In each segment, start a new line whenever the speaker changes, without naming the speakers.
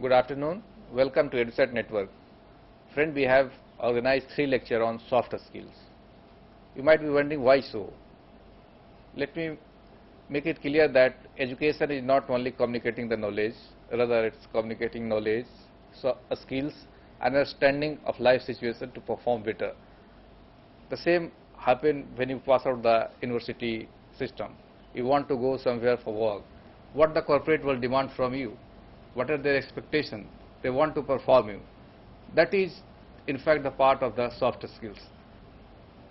Good afternoon. Welcome to EduSat Network. Friend, we have organized 3 lectures on soft skills. You might be wondering why so. Let me make it clear that education is not only communicating the knowledge, rather it's communicating knowledge, skills, understanding of life situation to perform better. The same happens when you pass out the university system. You want to go somewhere for work. What the corporate will demand from you? What are their expectations? They want to perform you. That is in fact the part of the soft skills.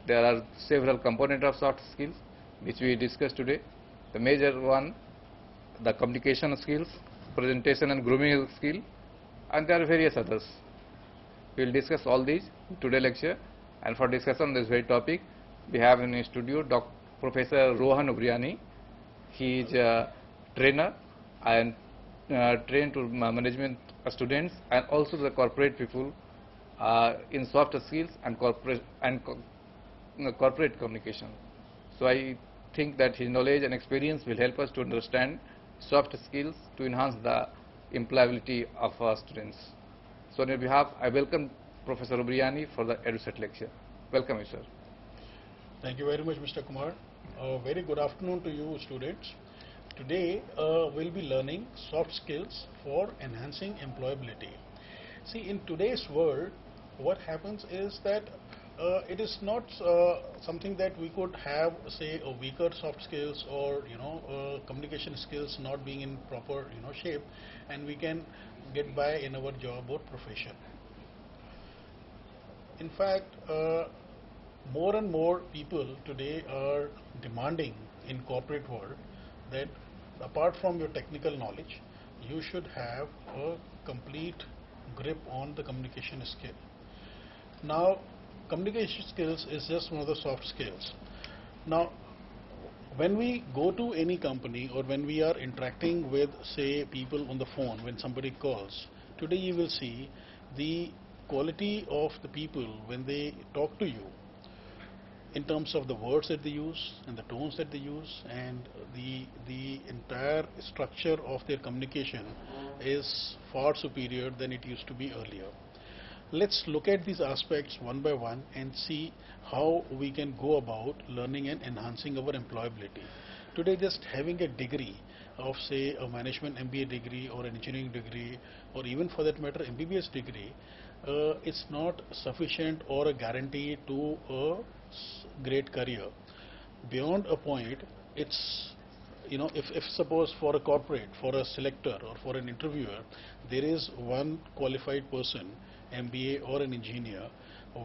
There are several components of soft skills which we discussed today. The major one, the communication skills, presentation and grooming skill, and there are various others. We will discuss all these in today's lecture, and for discussion on this very topic, we have in the studio Professor Rohan Ubriani. He is a trainer and trained to management students and also the corporate people in soft skills and corporate communication. So I think that his knowledge and experience will help us to understand soft skills to enhance the employability of our students. So on your behalf, I welcome Professor Ubriani for the EduSat lecture. Welcome you, sir.
Thank you very much, Mr. Kumar. Very good afternoon to you, students. Today, we'll be learning soft skills for enhancing employability. See, in today's world, what happens is that it is not something that we could have, say, a weaker soft skills or communication skills not being in proper shape, and we can get by in our job or profession. In fact, more and more people today are demanding in corporate world that apart from your technical knowledge, you should have a complete grip on the communication skill. Now, communication skills is just one of the soft skills. Now, when we go to any company or when we are interacting with, say, people on the phone, when somebody calls, today you will see the quality of the people when they talk to you in terms of the words that they use and the tones that they use, and the entire structure of their communication is far superior than it used to be earlier. Let's look at these aspects one by one and see how we can go about learning and enhancing our employability. Today, just having a degree of, say, a management MBA degree or an engineering degree, or even for that matter MBBS degree, it's not sufficient or a guarantee to a great career. Beyond a point, it's if suppose for a corporate, for a selector or for an interviewer, there is one qualified person, MBA or an engineer,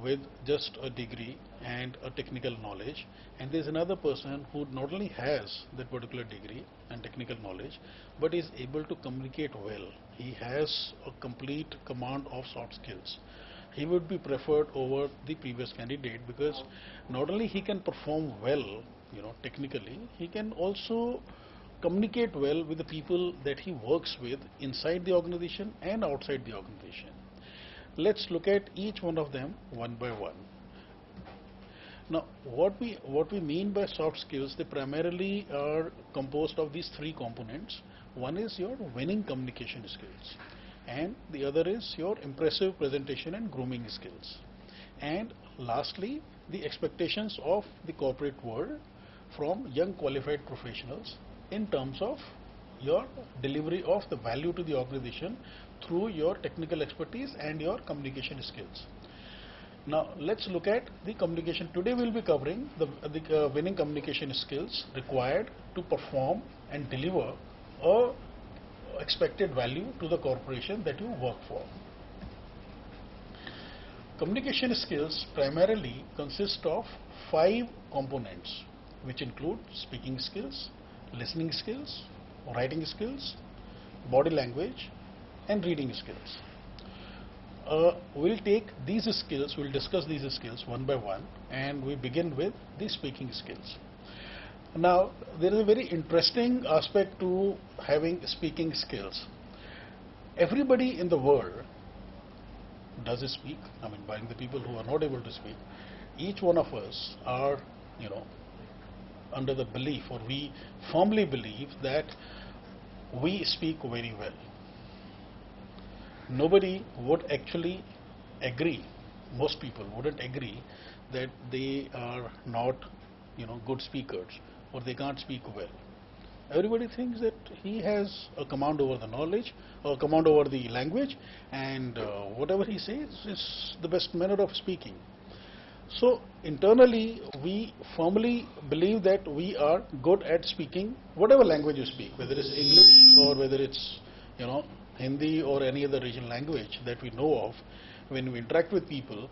with just a degree and a technical knowledge, and there's another person who not only has that particular degree and technical knowledge but is able to communicate well. He has a complete command of soft skills. He would be preferred over the previous candidate because not only he can perform well technically, he can also communicate well with the people that he works with inside the organization and outside the organization. Let's look at each one of them one by one. Now, what we mean by soft skills, they primarily are composed of these 3 components. One is your winning communication skills, and the other is your impressive presentation and grooming skills, and lastly, the expectations of the corporate world from young qualified professionals in terms of your delivery of the value to the organization through your technical expertise and your communication skills. Now, let's look at the communication. Today we will be covering the winning communication skills required to perform and deliver a expected value to the corporation that you work for. Communication skills primarily consist of 5 components, which include speaking skills, listening skills, writing skills, body language, and reading skills. We'll take these skills, we'll discuss these skills one by one, and we begin with the speaking skills. Now, there is a very interesting aspect to having speaking skills. Everybody in the world does speak. I mean, barring the people who are not able to speak, each one of us are, under the belief, or we firmly believe that we speak very well. nobody would actually agree, most people wouldn't agree that they are not, good speakers or they can't speak well. Everybody thinks that he has a command over the knowledge or command over the language, and whatever he says is the best manner of speaking. So internally, we firmly believe that we are good at speaking whatever language you speak, whether it's English or whether it's, Hindi or any other regional language that we know of. When we interact with people,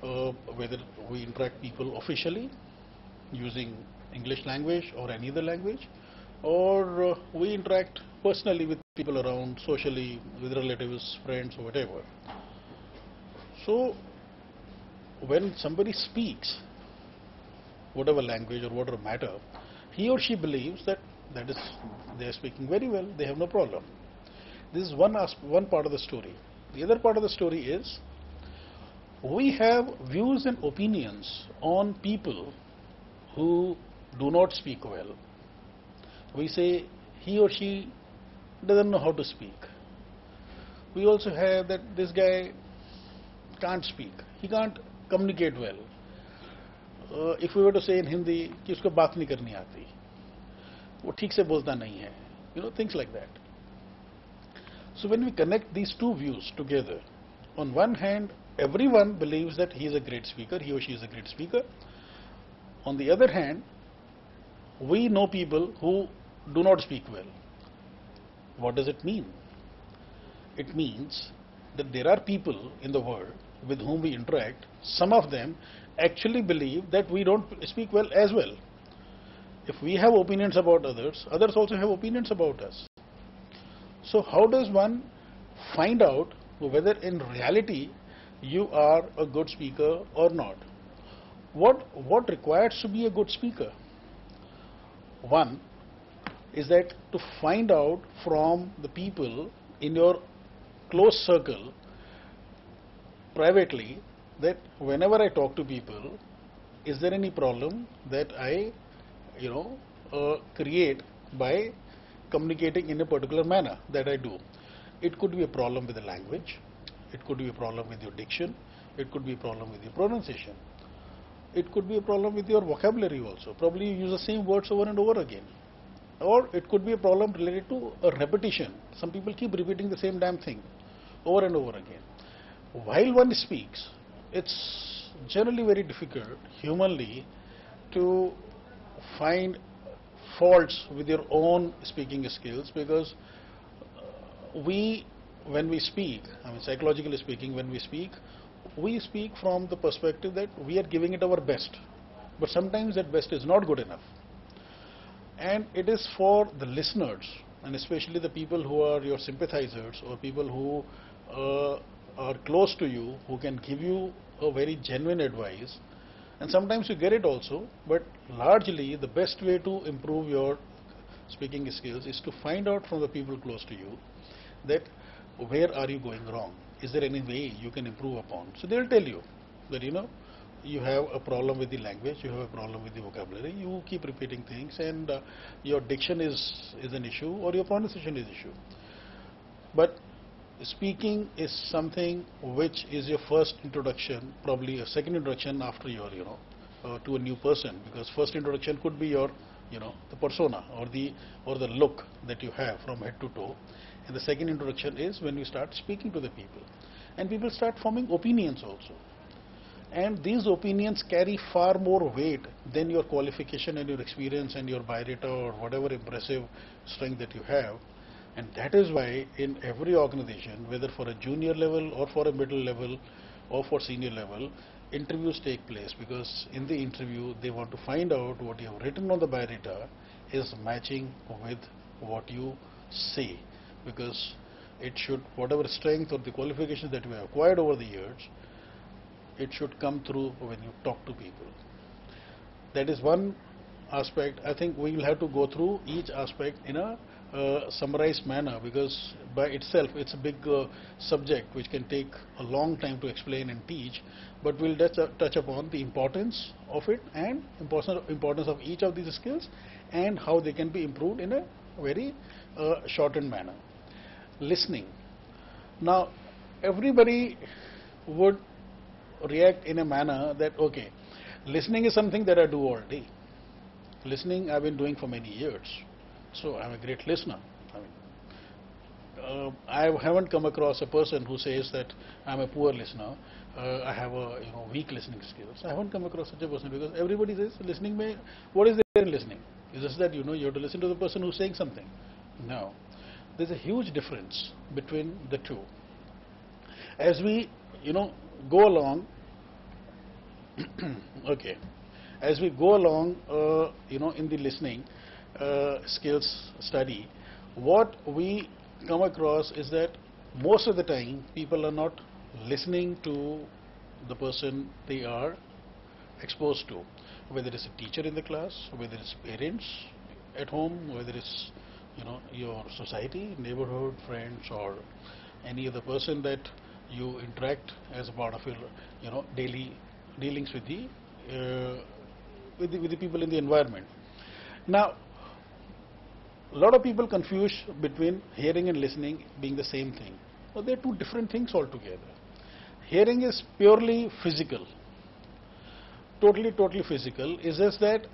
whether we interact people officially using English language or any other language, or we interact personally with people around, socially, with relatives, friends, or whatever. So when somebody speaks whatever language or whatever matter, he or she believes that is they are speaking very well, they have no problem. This is one part of the story. The other part of the story is we have views and opinions on people who do not speak well. We say he or she doesn't know how to speak. We also have that this guy can't speak, he can't communicate well. If we were to say in Hindi कि उसको बात नहीं करनी आती, वो ठीक से बोलता नहीं है, things like that. So when we connect these two views together, on one hand, everyone believes that he is a great speaker, he or she is a great speaker. On the other hand, we know people who do not speak well. What does it mean? It means that there are people in the world with whom we interact, some of them actually believe that we don't speak well as well. If we have opinions about others, others also have opinions about us. So how does one find out whether in reality you are a good speaker or not? What requires to be a good speaker? One is that to find out from the people in your close circle privately that whenever I talk to people, is there any problem that I, create by communicating in a particular manner that I do. It could be a problem with the language, it could be a problem with your diction, it could be a problem with your pronunciation, it could be a problem with your vocabulary also. Probably you use the same words over and over again. Or it could be a problem related to a repetition. Some people keep repeating the same damn thing over and over again. While one speaks, it's generally very difficult humanly to find faults with your own speaking skills, because when we speak, psychologically speaking, when we speak from the perspective that we are giving it our best, but sometimes that best is not good enough. And it is for the listeners, and especially the people who are your sympathizers or people who are close to you, who can give you a very genuine advice. And sometimes you get it also, but largely the best way to improve your speaking skills is to find out from the people close to you that where are you going wrong? Is there any way you can improve upon? So they will tell you that you have a problem with the language, you have a problem with the vocabulary, you keep repeating things, and your diction is an issue, or your pronunciation is issue. But speaking is something which is your first introduction, probably a second introduction after your, to a new person, because first introduction could be your, the persona or the look that you have from head to toe, and the second introduction is when you start speaking to the people, and people start forming opinions also. And these opinions carry far more weight than your qualification and your experience and your biodata or whatever impressive strength that you have. And that is why in every organization, whether for a junior level or for a middle level or for senior level, interviews take place, because in the interview they want to find out what you have written on the biodata is matching with what you say, because it should, whatever strength or the qualifications that you have acquired over the years, it should come through when you talk to people. That is one aspect. I think we will have to go through each aspect in a summarized manner, because by itself it's a big subject which can take a long time to explain and teach, but we'll touch upon the importance of it and importance of each of these skills and how they can be improved in a very shortened manner. Listening. Now, everybody would react in a manner that, okay, listening is something that I do all day. Listening I've been doing for many years, so I'm a great listener. I mean, I haven't come across a person who says that I'm a poor listener. I have a weak listening skills. I haven't come across such a person because everybody says listening may. What is there in listening? Is just that you have to listen to the person who's saying something. No, there's a huge difference between the two. As we go along, okay, as we go along, in the listening skills study, what we come across is that most of the time people are not listening to the person they are exposed to, whether it's a teacher in the class, whether it's parents at home, whether it's your society, neighborhood, friends, or any other person that you interact as a part of your daily dealings with the people in the environment. Now, a lot of people confuse between hearing and listening being the same thing. Well, they're two different things altogether. Hearing is purely physical, totally physical. It's just that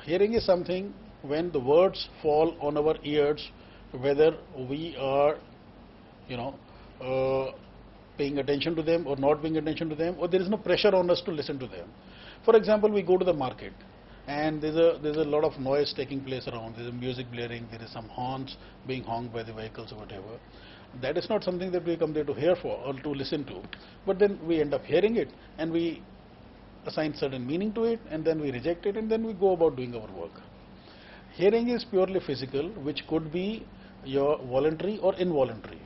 hearing is something when the words fall on our ears, whether we are paying attention to them or not paying attention to them, or there is no pressure on us to listen to them. For example, we go to the market and there's a lot of noise taking place around. There's a music blaring, there is some horns being honked by the vehicles or whatever. That is not something that we come there to hear for or to listen to, but then we end up hearing it and we assign certain meaning to it, and then we reject it, and then we go about doing our work. Hearing is purely physical, which could be your voluntary or involuntary.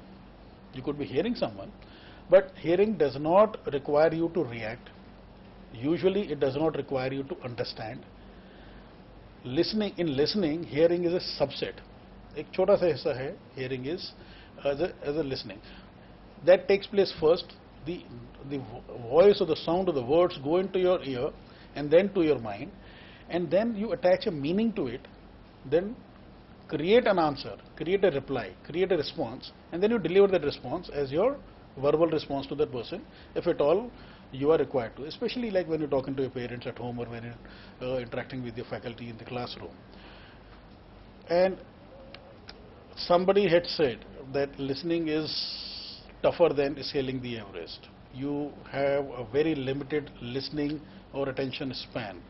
You could be hearing someone, but hearing does not require you to react. Usually it does not require you to understand. In listening, hearing is a subset. एक छोटा सा हिस्सा है, hearing is as a listening. That takes place first. The voice or the sound of the words go into your ear and then to your mind, and then you attach a meaning to it, then create an answer, create a reply, create a response, and then you deliver that response as your verbal response to that person, if at all you are required to, especially like when you're talking to your parents at home or when you're interacting with your faculty in the classroom. And somebody had said that listening is tougher than scaling the Everest. You have a very limited listening or attention span.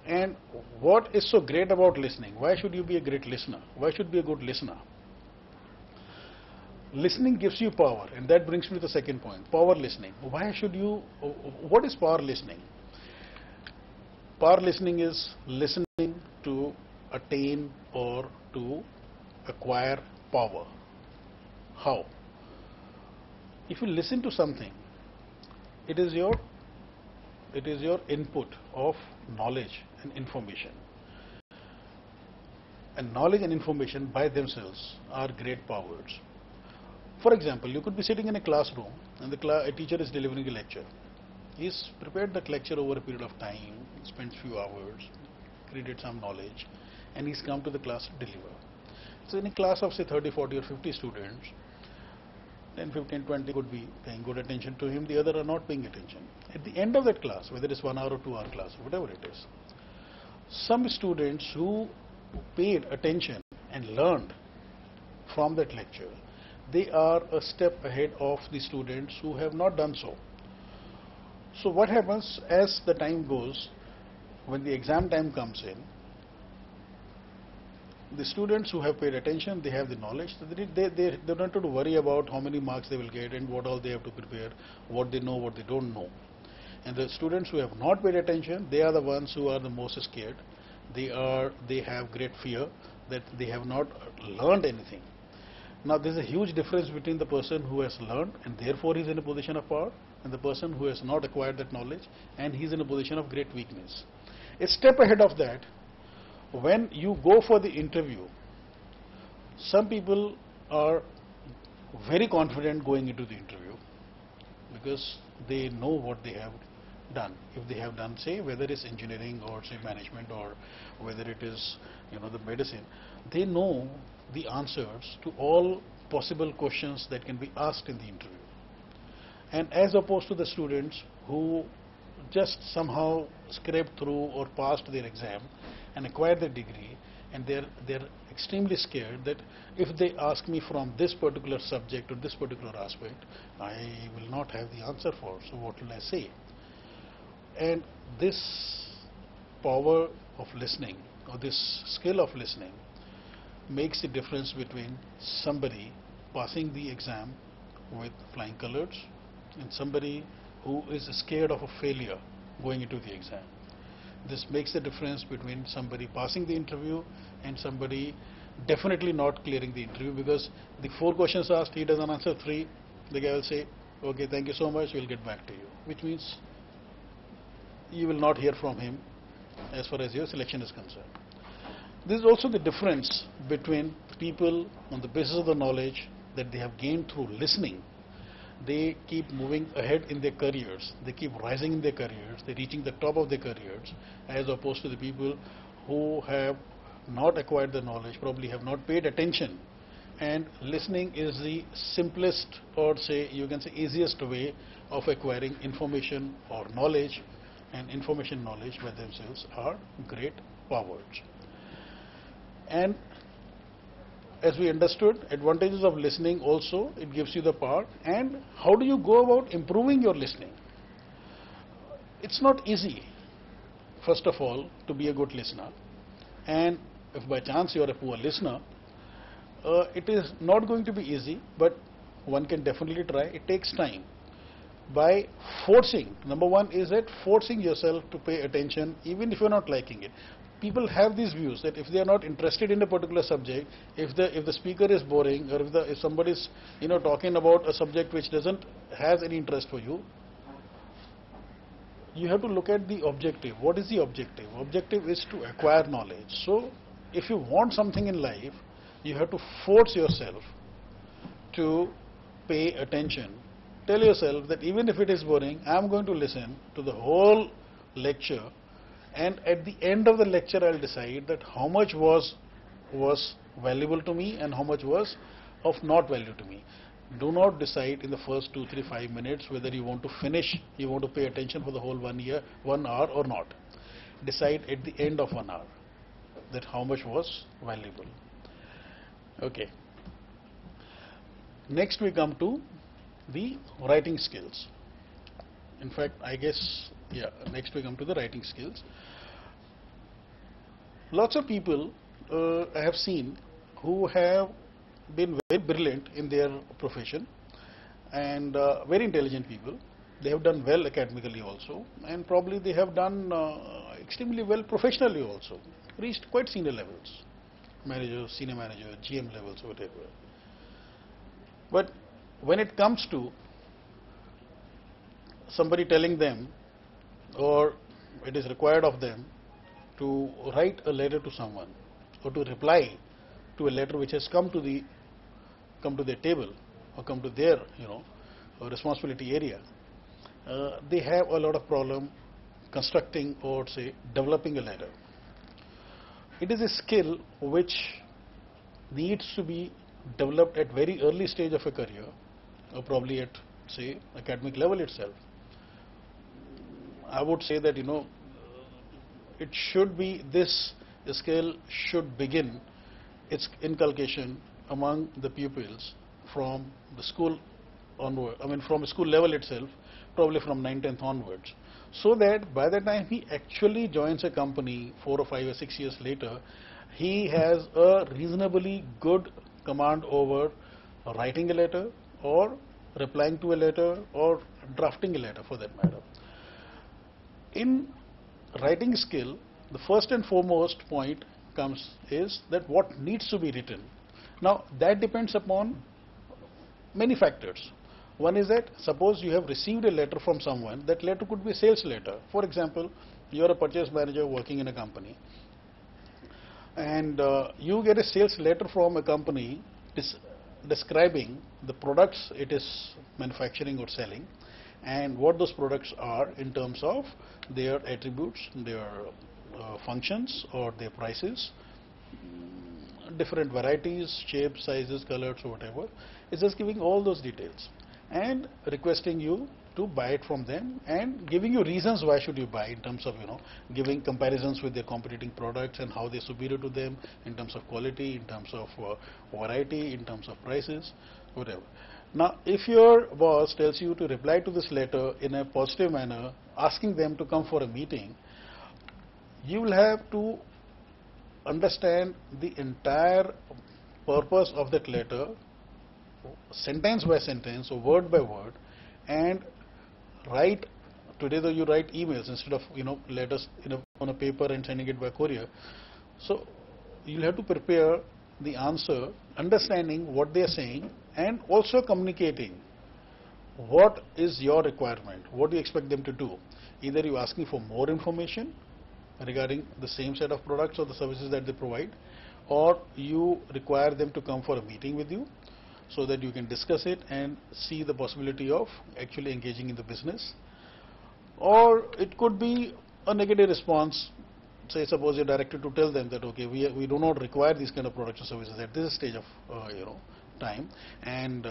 And what is so great about listening? Why should you be a great listener? Why should you be a good listener? Listening gives you power, and that brings me to the second point, power listening. What is power listening? Power listening is listening to attain or to acquire power. How? If you listen to something, it is your input of knowledge and information. And knowledge and information by themselves are great powers. For example, you could be sitting in a classroom and a teacher is delivering a lecture. He's prepared that lecture over a period of time, spent few hours, created some knowledge, and he's come to the class to deliver. So in a class of say 30, 40 or 50 students, then 15, 20 could be paying good attention to him, the other are not paying attention. At the end of that class, whether it's 1 hour or 2 hour class, whatever it is, some students who paid attention and learned from that lecture, they are a step ahead of the students who have not done so. So what happens as the time goes, when the exam time comes in, the students who have paid attention, they have the knowledge, they don't have to worry about how many marks they will get and what all they have to prepare, what they know, what they don't know. And the students who have not paid attention, they are the ones who are the most scared. They have great fear that they have not learned anything. Now there is a huge difference between the person who has learned and therefore he is in a position of power, and the person who has not acquired that knowledge and he is in a position of great weakness. A step ahead of that, when you go for the interview, some people are very confident going into the interview because they know what they have done. If they have done, say, whether it's engineering or say management or whether it is the medicine, they know the answers to all possible questions that can be asked in the interview. And as opposed to the students who just somehow scraped through or passed their exam and acquired their degree, and they're extremely scared that if they ask me from this particular subject or this particular aspect, I will not have the answer for, so what will I say? And this power of listening, or this skill of listening, makes the difference between somebody passing the exam with flying colors and somebody who is scared of a failure going into the exam. This makes the difference between somebody passing the interview and somebody definitely not clearing the interview, because the 4 questions asked, he doesn't answer 3, the guy will say, okay, thank you so much, we'll get back to you, which means you will not hear from him as far as your selection is concerned. This is also the difference between people on the basis of the knowledge that they have gained through listening. They keep moving ahead in their careers, they keep rising in their careers, they're reaching the top of their careers, as opposed to the people who have not acquired the knowledge, probably have not paid attention. And listening is the simplest, or say you can say easiest way of acquiring information or knowledge, and information knowledge by themselves are great powers. And as we understood, advantages of listening also, it gives you the power. And how do you go about improving your listening? It's not easy, first of all, to be a good listener. And if by chance you are a poor listener, it is not going to be easy, but one can definitely try. It takes time. By forcing, number one is that forcing yourself to pay attention even if you're not liking it. People have these views that if they are not interested in a particular subject, if the speaker is boring, or if somebody is talking about a subject which doesn't has any interest for you, you have to look at the objective. What is the objective? Objective is to acquire knowledge. So if you want something in life, you have to force yourself to pay attention. Tell yourself that even if it is boring, I am going to listen to the whole lecture, and at the end of the lecture I'll decide that how much was valuable to me and how much was of not value to me. Do not decide in the first 2, 3, 5 minutes whether you want to finish, you want to pay attention for the whole 1 hour or not. Decide at the end of 1 hour that how much was valuable. Okay. Next we come to the writing skills. In fact, I guess, yeah, next we come to the writing skills. Lots of people I have seen who have been very brilliant in their profession, and very intelligent people. They have done well academically also, and probably they have done extremely well professionally also, reached quite senior levels, manager, senior manager, GM levels, whatever. But when it comes to somebody telling them, or it is required of them to write a letter to someone, or to reply to a letter which has come to their table, or come to their responsibility area, they have a lot of problem constructing, or say developing a letter. It is a skill which needs to be developed at very early stage of a career, or probably at, say, academic level itself. I would say that it should be, this skill should begin its inculcation among the pupils from the school onward, from school level itself, probably from 9th, 10th onwards, so that by the time he actually joins a company 4 or 5 or 6 years later, he has a reasonably good command over writing a letter, or replying to a letter, or drafting a letter for that matter. In writing skill, the first and foremost point is that what needs to be written. Now that depends upon many factors. One is that suppose you have received a letter from someone, that letter could be a sales letter. For example, you are a purchase manager working in a company, and you get a sales letter from a company describing the products it is manufacturing or selling, and what those products are in terms of their attributes, their functions, or their prices, different varieties, shapes, sizes, colors, or whatever. It's just giving all those details and requesting you to buy it from them and giving you reasons why should you buy, in terms of giving comparisons with their competing products and how they're superior to them in terms of quality, in terms of variety, in terms of prices, whatever. Now, if your boss tells you to reply to this letter in a positive manner, asking them to come for a meeting, you will have to understand the entire purpose of that letter, sentence by sentence or word by word, and write. Today though you write emails instead of letters on a paper and sending it by courier. So you'll have to prepare the answer, understanding what they are saying and also communicating what is your requirement, what do you expect them to do. Either you're asking for more information regarding the same set of products or the services that they provide, or you require them to come for a meeting with you so that you can discuss it and see the possibility of actually engaging in the business. Or it could be a negative response. Say suppose you're directed to tell them that okay, we do not require these kind of products or services at this stage of time, and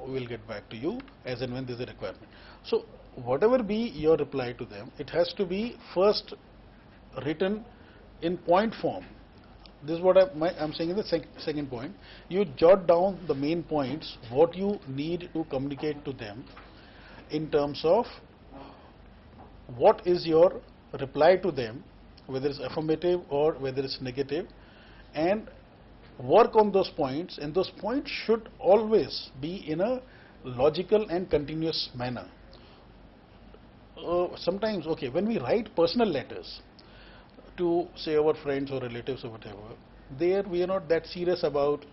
we'll get back to you as and when there's a requirement. So whatever be your reply to them, it has to be first written in point form. This is what I'm saying in the second point. You jot down the main points, what you need to communicate to them in terms of what is your reply to them, whether it's affirmative or whether it's negative, and work on those points, and those points should always be in a logical and continuous manner. Sometimes, okay, when we write personal letters to say our friends or relatives or whatever, there we are not that serious about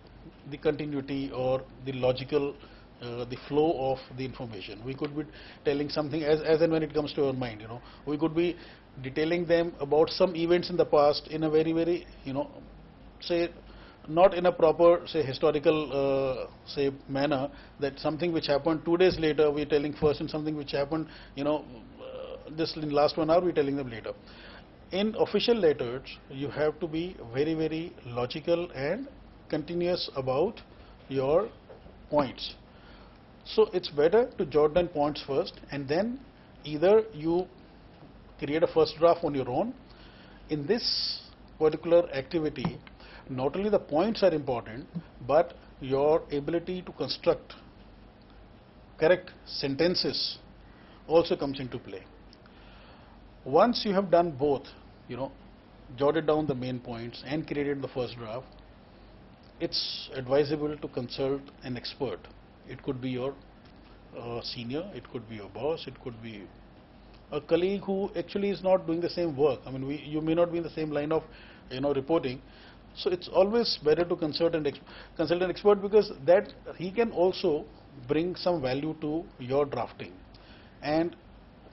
the continuity or the logical the flow of the information. We could be telling something as and when it comes to our mind. We could be detailing them about some events in the past in a very say not in a proper say historical say manner, that something which happened 2 days later we're telling first, and something which happened just in last 1 hour we're telling them later. In official letters, you have to be very logical and continuous about your points. So it's better to jot down points first, and then either you create a first draft on your own. In this particular activity, not only the points are important, but your ability to construct correct sentences also comes into play. Once you have done both, jotted down the main points and created the first draft, it's advisable to consult an expert. It could be your senior, it could be your boss, it could be a colleague who actually is not doing the same work. I mean, you may not be in the same line of reporting. So it's always better to consult an expert, because that he can also bring some value to your drafting, and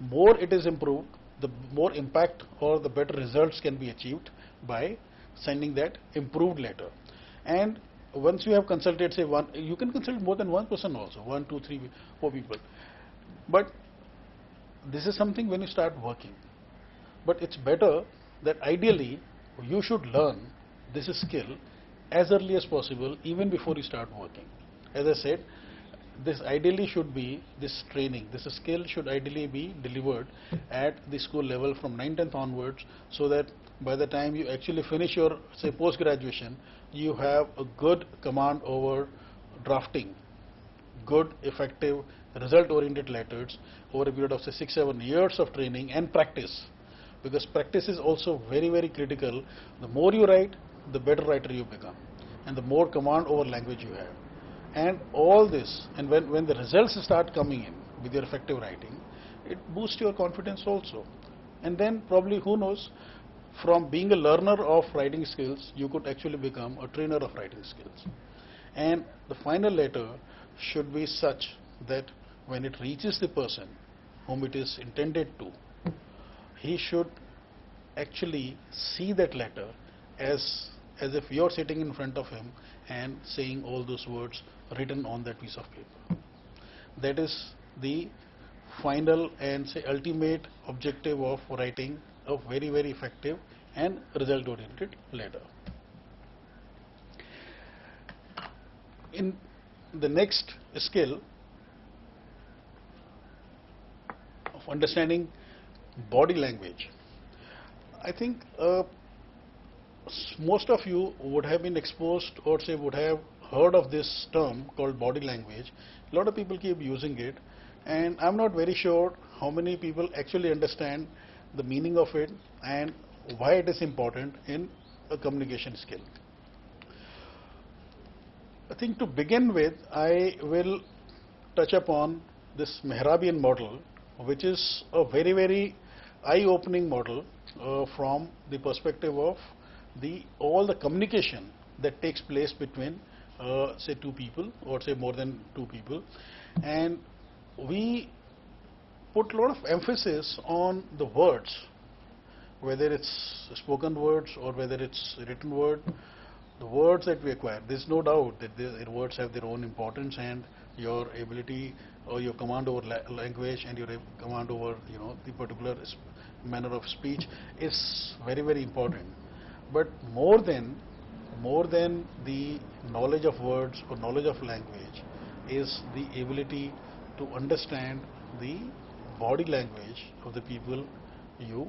more it is improved, the more impact or the better results can be achieved by sending that improved letter. And once you have consulted, say you can consult more than one person also, 1, 2, 3, 4 people. But this is something when you start working. But it's better that ideally you should learn this skill as early as possible, even before you start working. As I said, this ideally should be, this training, this skill should ideally be delivered at the school level from 9th, 10th onwards, so that by the time you actually finish your say post-graduation, you have a good command over drafting good, effective, result-oriented letters over a period of say 6-7 years of training and practice. Because practice is also very critical. The more you write, the better writer you become, and the more command over language you have. And all this, and when the results start coming in with your effective writing, it boosts your confidence also. And then probably, who knows, from being a learner of writing skills, you could actually become a trainer of writing skills. And the final letter should be such that when it reaches the person whom it is intended to, he should actually see that letter as if you're sitting in front of him and saying all those words written on that piece of paper. That is the final and say ultimate objective of writing a very effective and result oriented letter. in the next skill of understanding body language, I think most of you would have been exposed or say would have heard of this term called body language. A lot of people keep using it, and I'm not very sure how many people actually understand the meaning of it and why it is important in a communication skill. I think to begin with, I will touch upon this Mehrabian model, which is a very, very eye-opening model from the perspective of all the communication that takes place between say two people or say more than two people, and we put a lot of emphasis on the words, whether it's spoken words or whether it's written word. The words that we acquire, there's no doubt that the words have their own importance, and your ability or your command over language and your command over the particular manner of speech is very, very important. But more than the knowledge of words or knowledge of language is the ability to understand the body language of the people you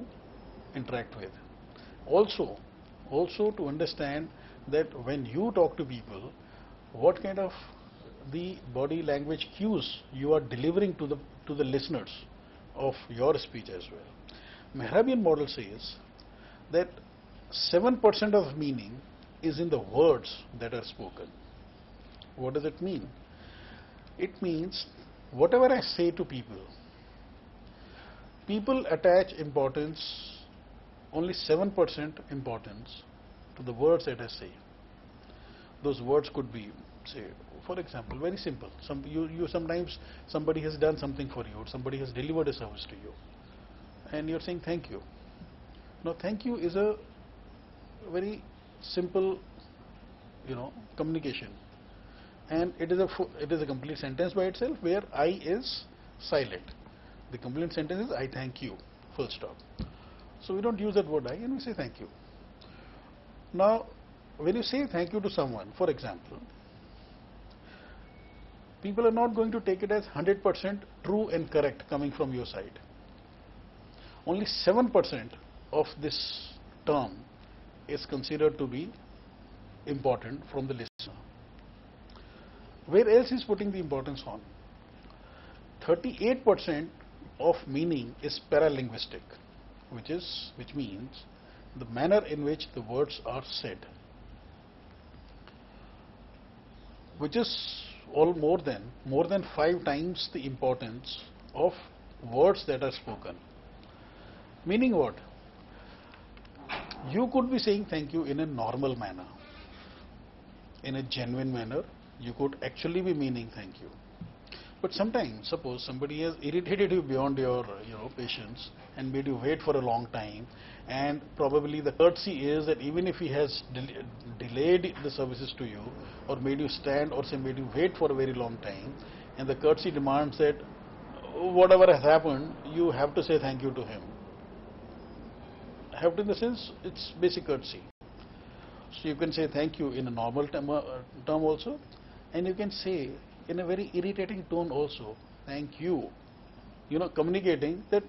interact with. Also to understand that when you talk to people, what kind of the body language cues you are delivering to the listeners of your speech as well. Mehrabian model says that 7% of meaning is in the words that are spoken. What does it mean? It means whatever I say to people, people attach importance, only 7% importance to the words that I say. Those words could be, say, for example, very simple. Sometimes somebody has done something for you, or somebody has delivered a service to you, and you're saying thank you. Now, thank you is a very simple, communication, and it is a complete sentence by itself where I is silent. The complete sentence is I thank you, full stop. So we don't use that word I, and we say thank you. Now, when you say thank you to someone, for example, people are not going to take it as 100% true and correct coming from your side. Only 7% of this term is considered to be important from the listener. Where else is putting the importance on? 38% of meaning is paralinguistic, which means the manner in which the words are said, which is more than 5 times the importance of words that are spoken. Meaning what? You could be saying thank you in a normal manner, in a genuine manner. You could actually be meaning thank you. But sometimes, suppose somebody has irritated you beyond your patience and made you wait for a long time, and probably the courtesy is that even if he has delayed the services to you or made you stand or say made you wait for a very long time, and the courtesy demands that whatever has happened, you have to say thank you to him. Have to in the sense it's basic courtesy. So you can say thank you in a normal term also, and you can say in a very irritating tone also, thank you, communicating that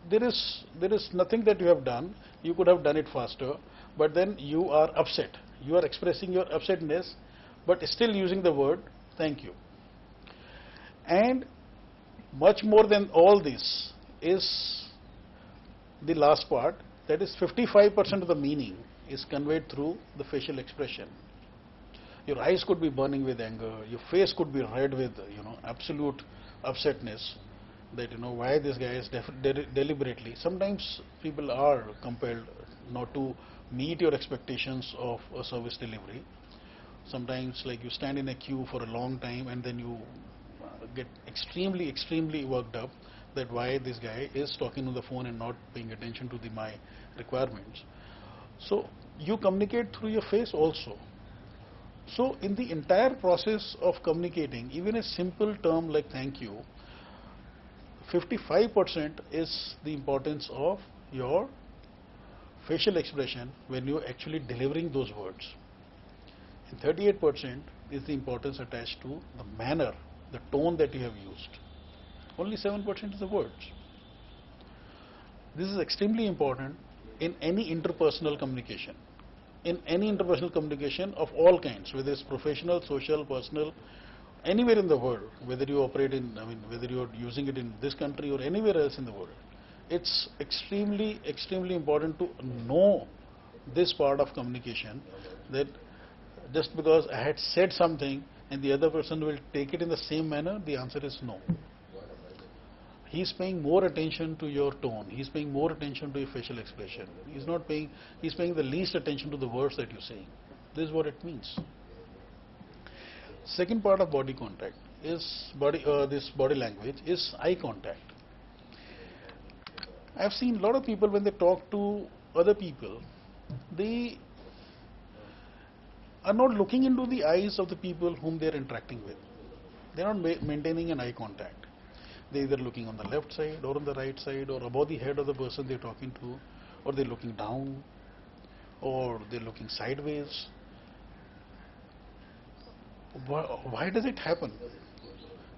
there is nothing that you have done, you could have done it faster, but then you are upset, you are expressing your upsetness, but still using the word thank you. And much more than all this is the last part, that is 55% of the meaning is conveyed through the facial expression. Your eyes could be burning with anger, your face could be red with absolute upsetness, that why this guy is deliberately. Sometimes people are compelled not to meet your expectations of a service delivery. Sometimes like you stand in a queue for a long time and then you get extremely worked up that why this guy is talking on the phone and not paying attention to my requirements. So you communicate through your face also. So in the entire process of communicating, even a simple term like thank you, 55% is the importance of your facial expression when you're actually delivering those words. And 38% is the importance attached to the manner, the tone that you have used. Only 7% is the words. This is extremely important in any interpersonal communication. In any interpersonal communication of all kinds, whether it's professional, social, personal, anywhere in the world, whether you operate in, whether you're using it in this country or anywhere else in the world, it's extremely, extremely important to know this part of communication, that just because I had said something and the other person will take it in the same manner, the answer is no. He's paying more attention to your tone. He's paying more attention to your facial expression. He's paying the least attention to the words that you're saying. This is what it means. Second part of body contact is this body language is eye contact. I've seen a lot of people when they talk to other people, they are not looking into the eyes of the people whom they're interacting with. They're not maintaining an eye contact. They're either looking on the left side or on the right side or above the head of the person they're talking to, or they're looking down, or they're looking sideways. Why does it happen?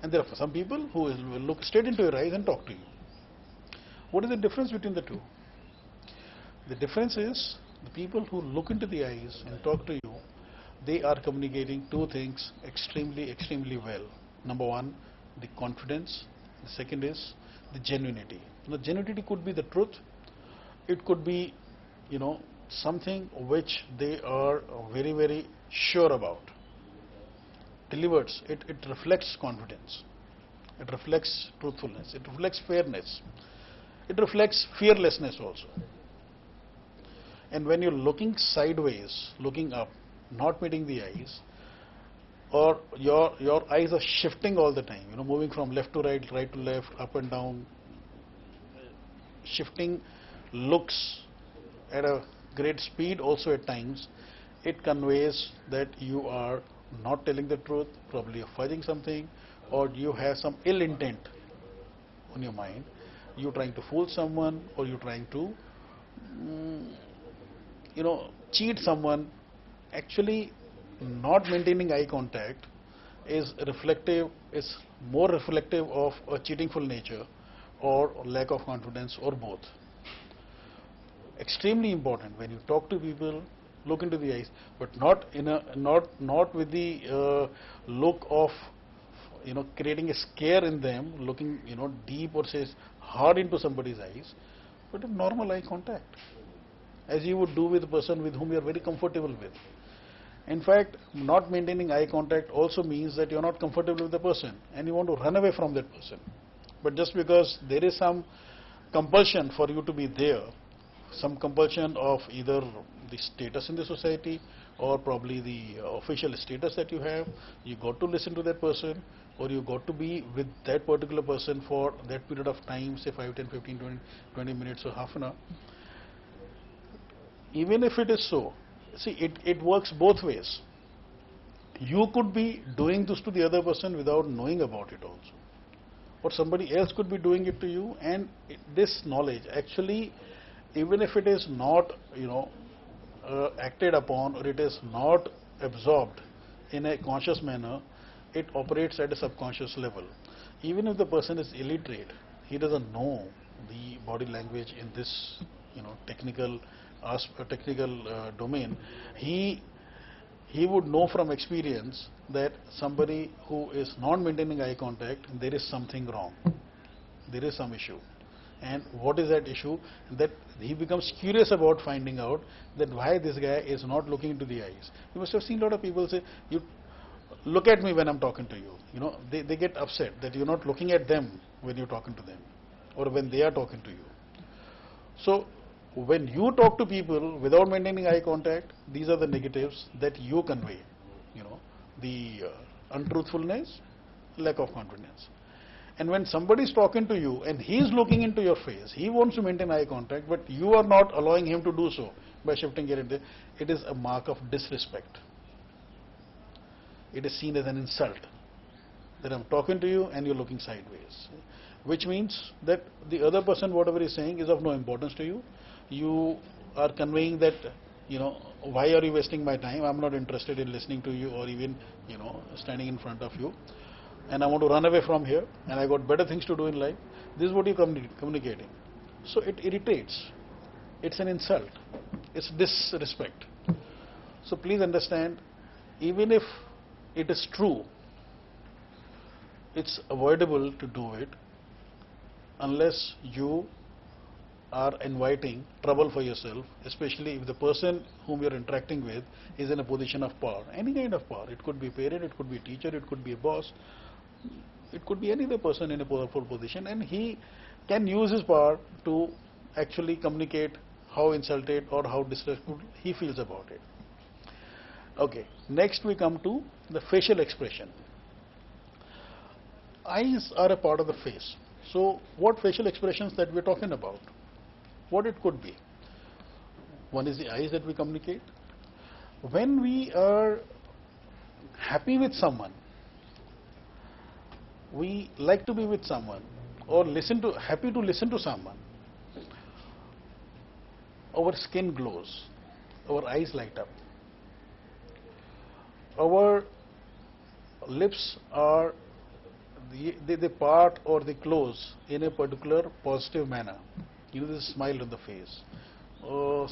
And there are some people who will look straight into your eyes and talk to you. What is the difference between the two? The difference is the people who look into the eyes and talk to you, they are communicating two things extremely, extremely well. Number one, the confidence. The second is the genuinity. Now, genuinity could be the truth. It could be, something which they are very, very sure about. Delivers. It reflects confidence. It reflects truthfulness. It reflects fairness. It reflects fearlessness also. And when you're looking sideways, looking up, not meeting the eyes, or your eyes are shifting all the time, moving from left to right, right to left, up and down, shifting looks at a great speed also at times, it conveys that you are not telling the truth, probably you're fudging something, or you have some ill intent on your mind. You're trying to fool someone, or you're trying to, cheat someone. Actually, not maintaining eye contact is more reflective of a cheatingful nature or lack of confidence, or both. Extremely important when you talk to people, look into the eyes, but not with the look of creating a scare in them, looking deep or says hard into somebody's eyes, but a normal eye contact, as you would do with a person with whom you are very comfortable with. In fact, not maintaining eye contact also means that you are not comfortable with the person and you want to run away from that person. But just because there is some compulsion for you to be there, some compulsion of either the status in the society or probably the official status that you have, you got to listen to that person, or you got to be with that particular person for that period of time, say 5, 10, 15, 20 minutes or half an hour. Even if it is so, see, it works both ways. You could be doing this to the other person without knowing about it also. Or somebody else could be doing it to you, and this knowledge actually, even if it is not, acted upon, or it is not absorbed in a conscious manner, it operates at a subconscious level. Even if the person is illiterate, he doesn't know the body language in this, technical domain, he would know from experience that somebody who is not maintaining eye contact, there is something wrong. There is some issue. And what is that issue? That he becomes curious about finding out that why this guy is not looking into the eyes. You must have seen a lot of people say, you look at me when I'm talking to you. They get upset that you're not looking at them when you're talking to them, or when they are talking to you. So, when you talk to people without maintaining eye contact, these are the negatives that you convey. The untruthfulness, lack of confidence. And when somebody is talking to you and he is looking into your face, he wants to maintain eye contact, but you are not allowing him to do so by shifting it into, it is a mark of disrespect. It is seen as an insult that I'm talking to you and you're looking sideways, which means that the other person, whatever he's saying, is of no importance to you. You are conveying that why are you wasting my time? I'm not interested in listening to you or even, standing in front of you. And I want to run away from here and I got better things to do in life. This is what you're communicating. So it irritates. It's an insult. It's disrespect. So please understand, even if it is true, it's avoidable to do it unless you are inviting trouble for yourself, especially if the person whom you're interacting with is in a position of power, any kind of power. It could be a parent, it could be a teacher, it could be a boss, it could be any other person in a powerful position, and he can use his power to actually communicate how insulted or how disrespectful he feels about it. Okay, next we come to the facial expression. Eyes are a part of the face. So what facial expressions that we're talking about? What it could be? One is the eyes that we communicate. When we are happy with someone, we like to be with someone, or happy to listen to someone, our skin glows, our eyes light up, our lips are they part or they close in a particular positive manner. This smile on the face.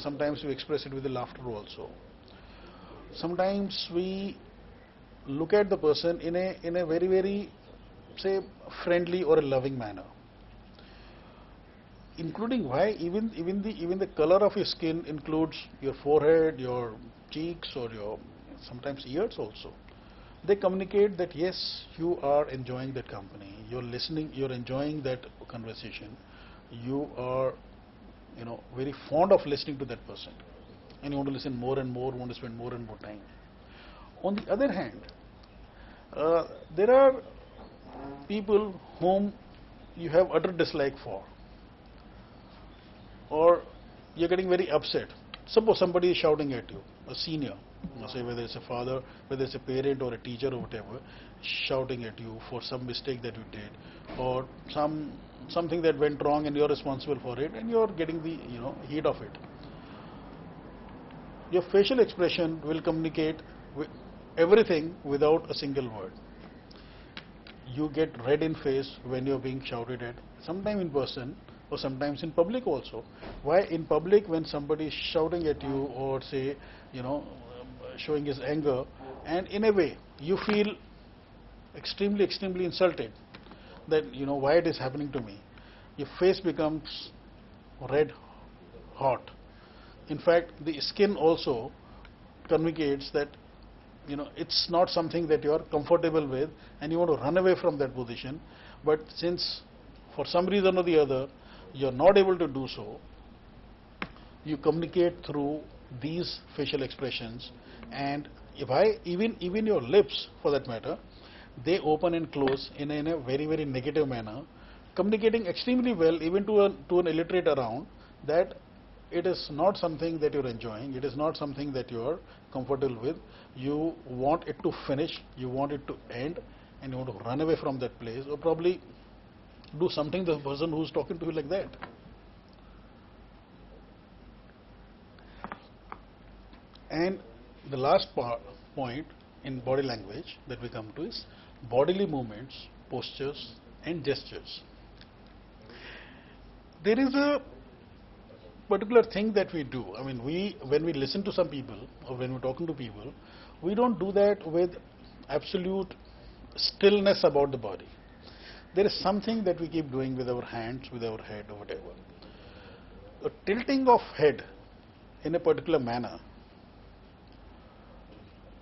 Sometimes we express it with the laughter also. Sometimes we look at the person in a very, very, say, friendly or a loving manner. Including why even the color of your skin includes your forehead, your cheeks, or your sometimes ears also. They communicate that yes, you are enjoying that company, you're listening, you're enjoying that conversation, you are very fond of listening to that person, and you want to listen more and more, want to spend more and more time. On the other hand, there are people whom you have utter dislike for, or you're getting very upset. Suppose somebody is shouting at you, a senior, say whether it's a father, whether it's a parent or a teacher or whatever, shouting at you for some mistake that you did, or something that went wrong and you're responsible for it, and you're getting the heat of it. Your facial expression will communicate everything without a single word. You get red in face when you're being shouted at, sometimes in person or sometimes in public also. Why in public, when somebody is shouting at you or say showing his anger, and in a way you feel extremely insulted that why it is happening to me, your face becomes red hot. In fact, the skin also communicates that it's not something that you are comfortable with and you want to run away from that position, but since for some reason or the other you're not able to do so, you communicate through these facial expressions. And even your lips for that matter, they open and close in a very, very negative manner, communicating extremely well even to an illiterate around that it is not something that you're enjoying, it is not something that you're comfortable with. You want it to finish, you want it to end, and you want to run away from that place, or probably do something to the person who's talking to you like that. And the last point in body language that we come to is bodily movements, postures, and gestures. There is a particular thing that we do. I mean, when we listen to some people or when we're talking to people, we don't do that with absolute stillness about the body. There is something that we keep doing with our hands, with our head, or whatever. A tilting of head in a particular manner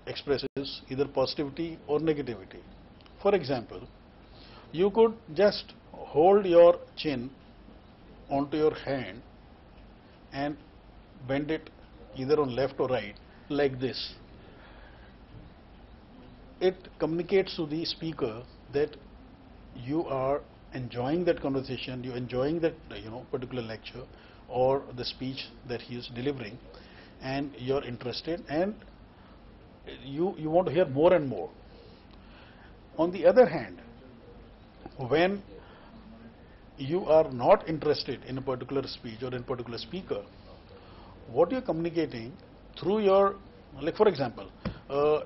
expresses either positivity or negativity. For example, you could just hold your chin onto your hand and bend it either on left or right like this. It communicates to the speaker that you are enjoying that conversation, you're enjoying that particular lecture or the speech that he is delivering, and you're interested and you want to hear more and more. On the other hand, when you are not interested in a particular speech or in a particular speaker, what you're communicating through your, like for example,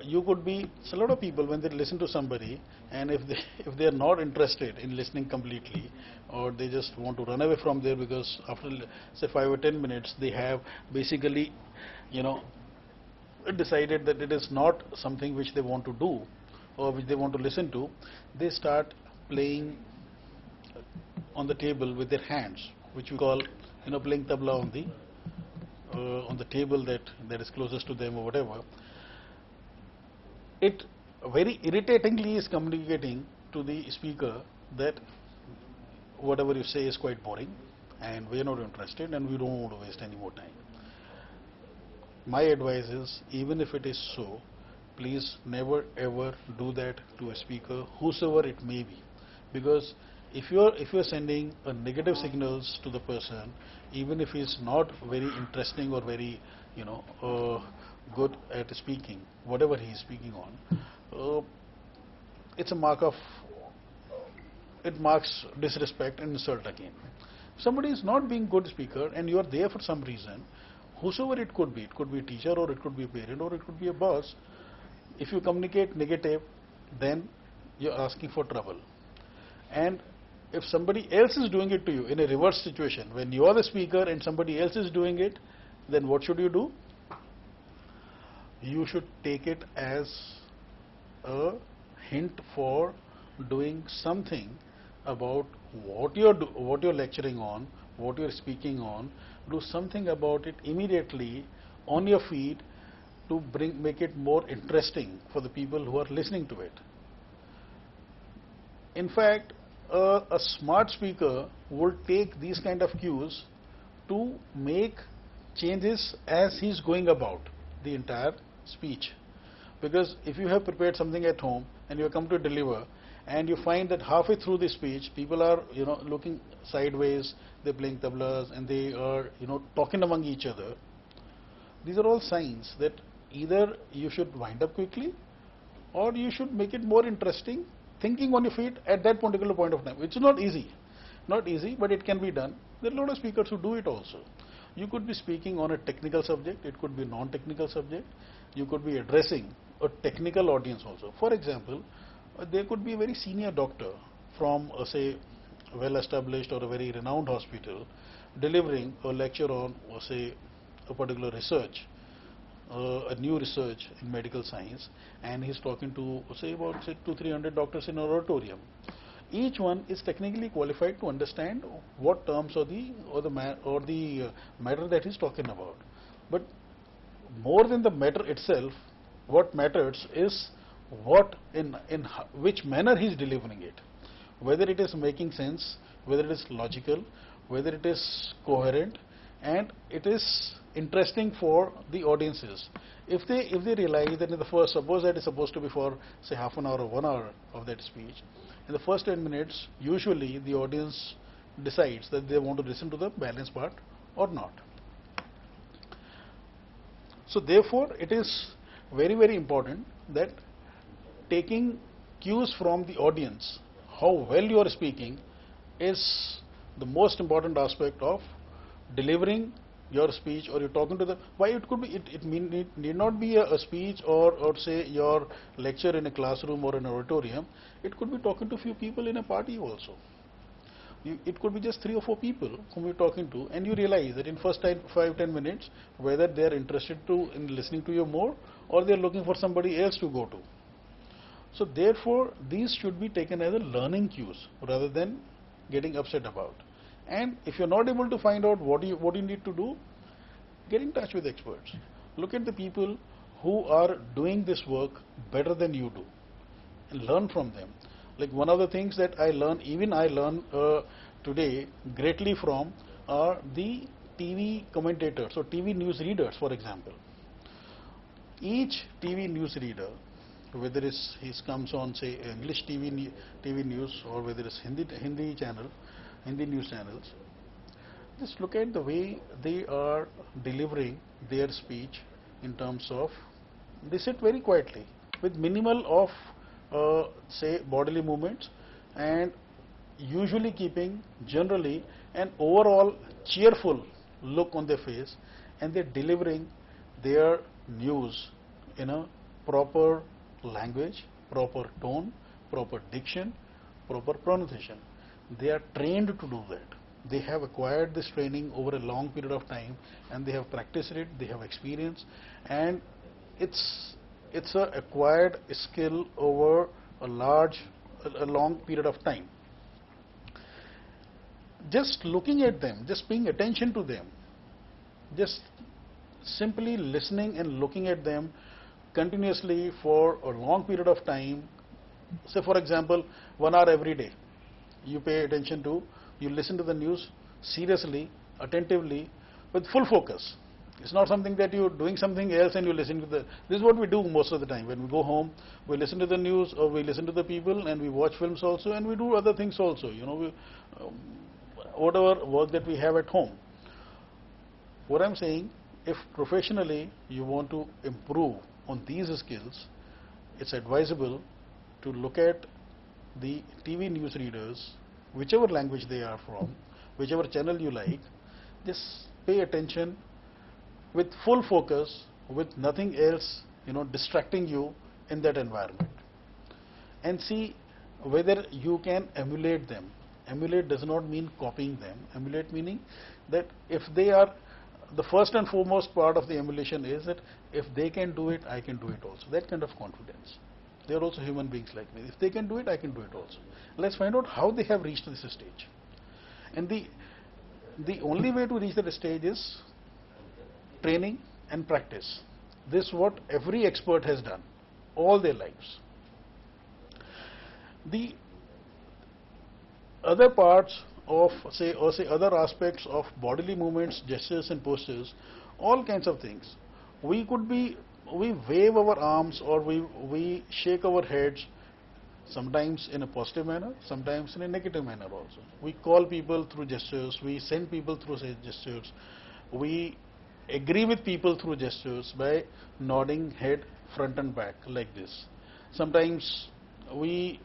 you could be, so a lot of people when they listen to somebody, and if they if they are not interested in listening completely, or they just want to run away from there because after say 5 or 10 minutes they have basically, you know, decided that it is not something which they want to do or which they want to listen to, they start playing on the table with their hands, which we call, playing tabla on the table that is closest to them or whatever. It very irritatingly is communicating to the speaker that whatever you say is quite boring and we are not interested and we don't want to waste any more time. My advice is, even if it is so, please never ever do that to a speaker, whosoever it may be, because if you're sending a negative signals to the person, even if he's not very interesting or very good at speaking, whatever he is speaking on, it's a mark of, it marks disrespect and insult again. If somebody is not being good speaker and you are there for some reason, whosoever it could be a teacher or it could be a parent or it could be a boss, if you communicate negative, then you're asking for trouble. And if somebody else is doing it to you in a reverse situation, when you are the speaker and somebody else is doing it, then what should you do? You should take it as a hint for doing something about what you're lecturing on, what you're speaking on. Do something about it immediately on your feet to make it more interesting for the people who are listening to it. In fact, a smart speaker will take these kind of cues to make changes as he's going about the entire speech. Because if you have prepared something at home and you come to deliver and you find that halfway through the speech people are looking sideways, they're playing tablas and they are talking among each other, these are all signs that either you should wind up quickly or you should make it more interesting, thinking on your feet at that particular point of time. It's not easy, but it can be done. There are a lot of speakers who do it also. You could be speaking on a technical subject, it could be a non-technical subject, you could be addressing a technical audience also. For example, there could be a very senior doctor from say a well-established or a very renowned hospital delivering a lecture on say a particular research, a new research in medical science, and he's talking to say about 200-300 doctors in an auditorium. Each one is technically qualified to understand what terms or the matter that he's talking about. But more than the matter itself, what matters is in which manner he's delivering it, whether it is making sense, whether it is logical, whether it is coherent, and it is interesting for the audiences. If they realize that in the first, suppose that is supposed to be for say half an hour or 1 hour of that speech, in the first 10 minutes usually the audience decides that they want to listen to the balance part or not. So therefore it is very, very important that taking cues from the audience, how well you are speaking, is the most important aspect of delivering your speech, or you're talking to the, why it could be, it need not be a speech or say your lecture in a classroom or an auditorium. It could be talking to few people in a party also. It could be just 3 or 4 people whom you're talking to, and you realize that in first 5-10 minutes whether they are interested in listening to you more or they are looking for somebody else to go to. So therefore these should be taken as a learning cues rather than getting upset about. And if you're not able to find out what you need to do, get in touch with experts. Look at the people who are doing this work better than you do and learn from them. Like one of the things that I learn today greatly from are the TV commentators or TV news readers, for example. Each TV news reader, whether he comes on say English TV news or whether it's Hindi news channels, just look at the way they are delivering their speech in terms of, they sit very quietly with minimal of say bodily movements and usually keeping generally an overall cheerful look on their face, and they're delivering their news in a proper language, proper tone, proper diction, proper pronunciation. They are trained to do that. They have acquired this training over a long period of time, and they have practiced it, they have experience, and it's a acquired skill over a long period of time. Just looking at them, just paying attention to them, just simply listening and looking at them continuously for a long period of time, say for example 1 hour every day, you pay attention to, you listen to the news seriously, attentively, with full focus. It's not something that you're doing something else and you listen to the. This is what we do most of the time. When we go home, we listen to the news or we listen to the people, and we watch films also, and we do other things also. Um, whatever work that we have at home. What I'm saying, if professionally you want to improve on these skills, it's advisable to look at the TV news readers, whichever language they are from, whichever channel you like, just pay attention with full focus, with nothing else, distracting you in that environment, and see whether you can emulate them. Emulate does not mean copying them. Emulate meaning that if they are, the first and foremost part of the emulation is that if they can do it, I can do it also. That kind of confidence. They are also human beings like me. If they can do it, I can do it also. Let's find out how they have reached this stage. And the only way to reach that stage is training and practice. This is what every expert has done all their lives. The other parts of say other aspects of bodily movements, gestures and postures, all kinds of things. We wave our arms or we shake our heads, sometimes in a positive manner, sometimes in a negative manner also. We call people through gestures, we send people through gestures, we agree with people through gestures by nodding head front and back like this. Sometimes we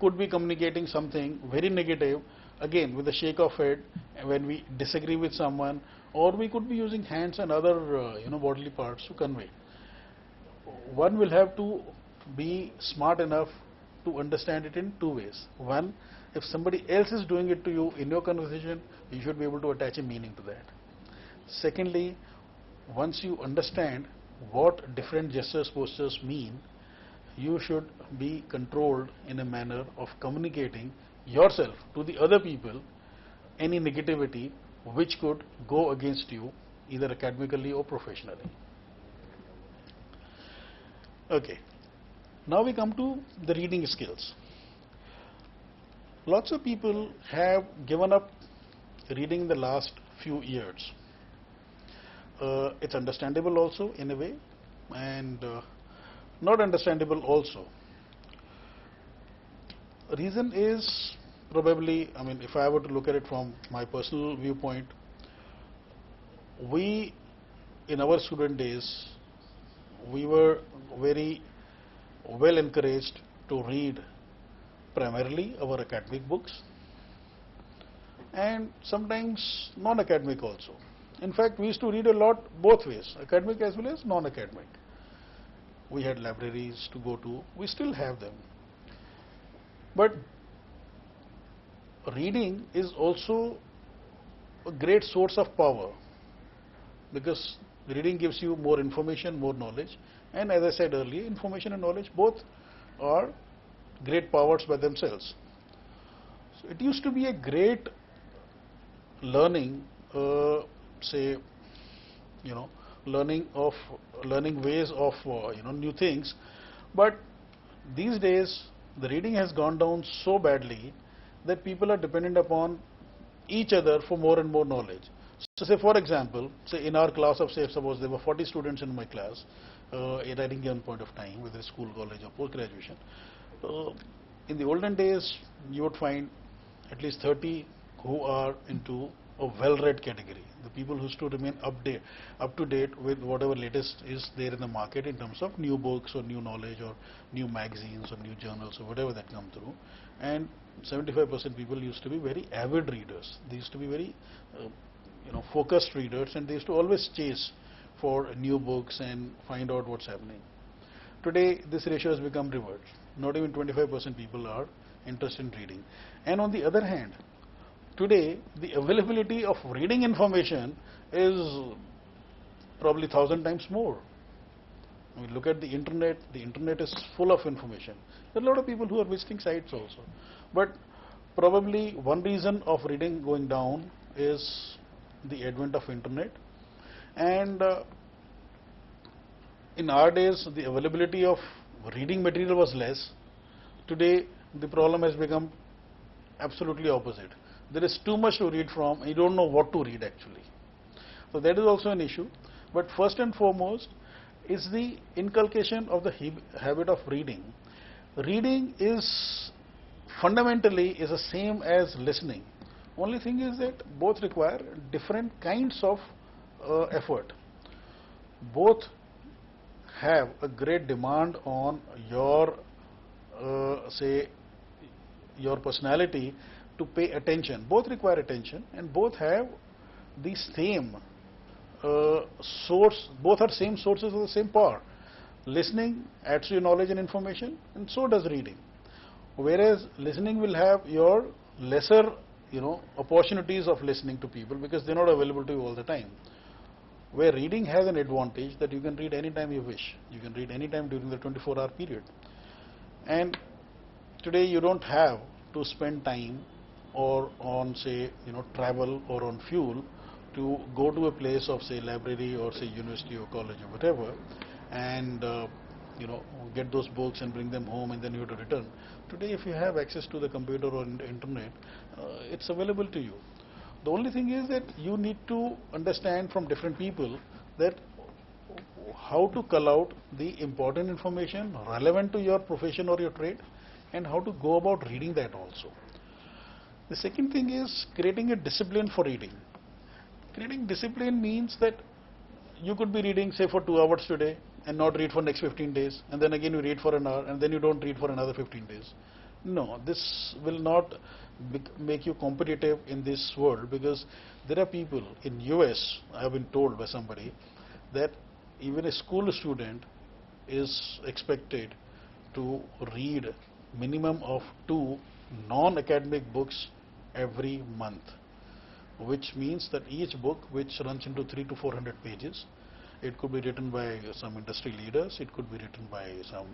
could be communicating something very negative, again with a shake of head when we disagree with someone, or we could be using hands and other bodily parts to convey. One will have to be smart enough to understand it in two ways. One, if somebody else is doing it to you in your conversation, you should be able to attach a meaning to that. Secondly, once you understand what different gestures, postures mean, you should be controlled in a manner of communicating yourself to the other people any negativity which could go against you either academically or professionally. Okay, now we come to the reading skills. Lots of people have given up reading in the last few years. It's understandable also in a way, and not understandable also. Reason is probably, if I were to look at it from my personal viewpoint, we in our student days, we were very well encouraged to read primarily our academic books and sometimes non-academic also. In fact, we used to read a lot both ways, academic as well as non-academic. We had libraries to go to, we still have them. But reading is also a great source of power, because reading gives you more information, more knowledge, and as I said earlier, information and knowledge both are great powers by themselves. So it used to be a great learning, learning ways of new things, but these days the reading has gone down so badly that people are dependent upon each other for more and more knowledge. So say for example, say in our class of, say suppose there were 40 students in my class at any given point of time, whether school, college or post-graduation. In the olden days you would find at least 30 who are into a well-read category, the people who used to remain up to date with whatever latest is there in the market in terms of new books or new knowledge or new magazines or new journals or whatever that come through. And 75% people used to be very avid readers. They used to be very focused readers, and they used to always chase for new books and find out what's happening. Today, this ratio has become reversed. Not even 25% people are interested in reading. And on the other hand, today, the availability of reading information is probably 1,000 times more. I mean, look at the internet is full of information. There are a lot of people who are visiting sites also. But probably one reason of reading going down is the advent of internet. And in our days, the availability of reading material was less. Today, the problem has become absolutely opposite. There is too much to read from, and you don't know what to read actually. So that is also an issue. But first and foremost is the inculcation of the habit of reading. Reading is fundamentally is the same as listening. Only thing is that both require different kinds of effort. Both have a great demand on your say your personality to pay attention. Both require attention, and both have the same source. Both are same sources of the same power. Listening adds to your knowledge and information, and so does reading. Whereas listening will have your lesser, opportunities of listening to people because they're not available to you all the time. Where reading has an advantage that you can read anytime you wish. You can read anytime during the 24-hour period. And today you don't have to spend time or on say travel or on fuel to go to a place of say library or say university or college or whatever and get those books and bring them home and then you have to return. Today if you have access to the computer or internet, it's available to you. The only thing is that you need to understand from different people that how to cull out the important information relevant to your profession or your trade and how to go about reading that also. The second thing is creating a discipline for reading. Creating discipline means that you could be reading say for 2 hours today and not read for next 15 days and then again you read for an hour and then you don't read for another 15 days. No, this will not make you competitive in this world because there are people in US, I have been told by somebody, that even a school student is expected to read minimum of 2 non-academic books every month, which means that each book which runs into 300 to 400 pages, it could be written by some industry leaders, it could be written by some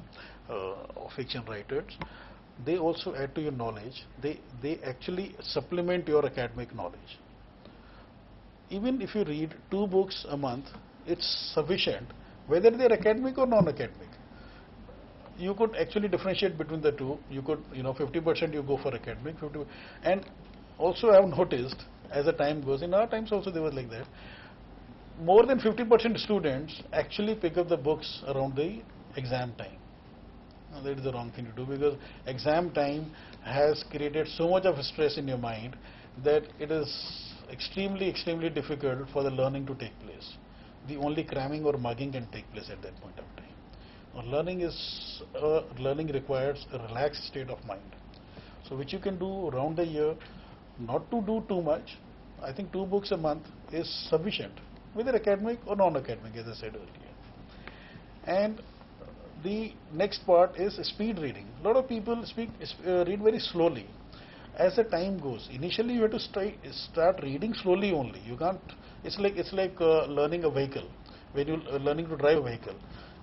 fiction writers. They also add to your knowledge. They actually supplement your academic knowledge. Even if you read 2 books a month, it's sufficient, whether they're academic or non-academic. You could actually differentiate between the two. You could, 50% you go for academic, 50%. And also I have noticed as the time goes, in our times also they were like that, more than 50% students actually pick up the books around the exam time. Now, that is the wrong thing to do because exam time has created so much of stress in your mind that it is extremely difficult for the learning to take place. The only cramming or mugging can take place at that point of time. Learning requires a relaxed state of mind. So which you can do around the year, not to do too much. I think 2 books a month is sufficient, whether academic or non-academic, as I said earlier. And the next part is speed reading. A lot of people read very slowly. As the time goes, initially you have to start reading slowly only. You can't. It's like learning a vehicle. When you learning to drive a vehicle,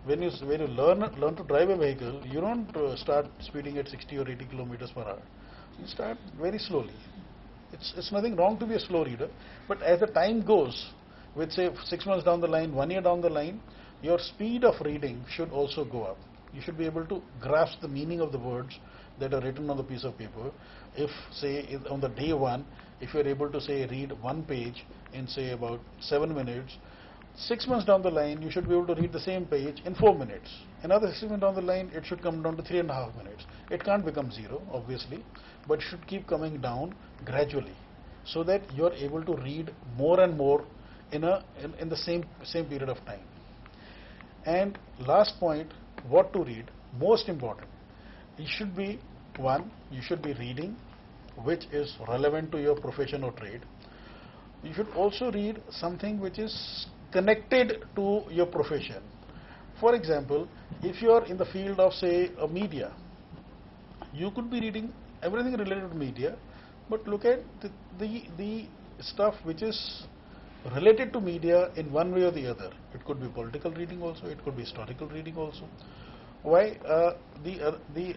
when you learn to drive a vehicle, you don't start speeding at 60 or 80 kilometers per hour. You start very slowly. It's nothing wrong to be a slow reader, but as the time goes, with say 6 months down the line, 1 year down the line, your speed of reading should also go up. You should be able to grasp the meaning of the words that are written on the piece of paper. If say on the day 1, if you are able to say read 1 page in say about 7 minutes, 6 months down the line you should be able to read the same page in 4 minutes. Another 6 months down the line it should come down to 3.5 minutes. It can't become 0 obviously, but it should keep coming down gradually so that you are able to read more and more in the same period of time. And last point, what to read, most important. It should be, 1, you should be reading which is relevant to your profession or trade. You should also read something which is connected to your profession. For example, if you are in the field of, say, a media, you could be reading everything related to media, but look at the stuff which is related to media in one way or the other. It could be political reading also, it could be historical reading also. Why? The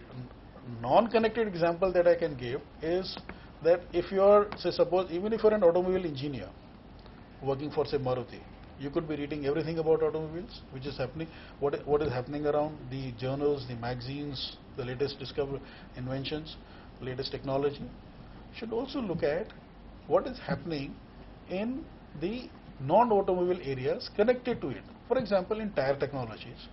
non-connected example that I can give is that if you are, say, suppose even if you are an automobile engineer working for, say, Maruti, you could be reading everything about automobiles, which is happening, what is happening around, the journals, the magazines, the latest discovery, inventions, latest technology. Should also look at what is happening in the non-automobile areas connected to it. For example, in tire technologies,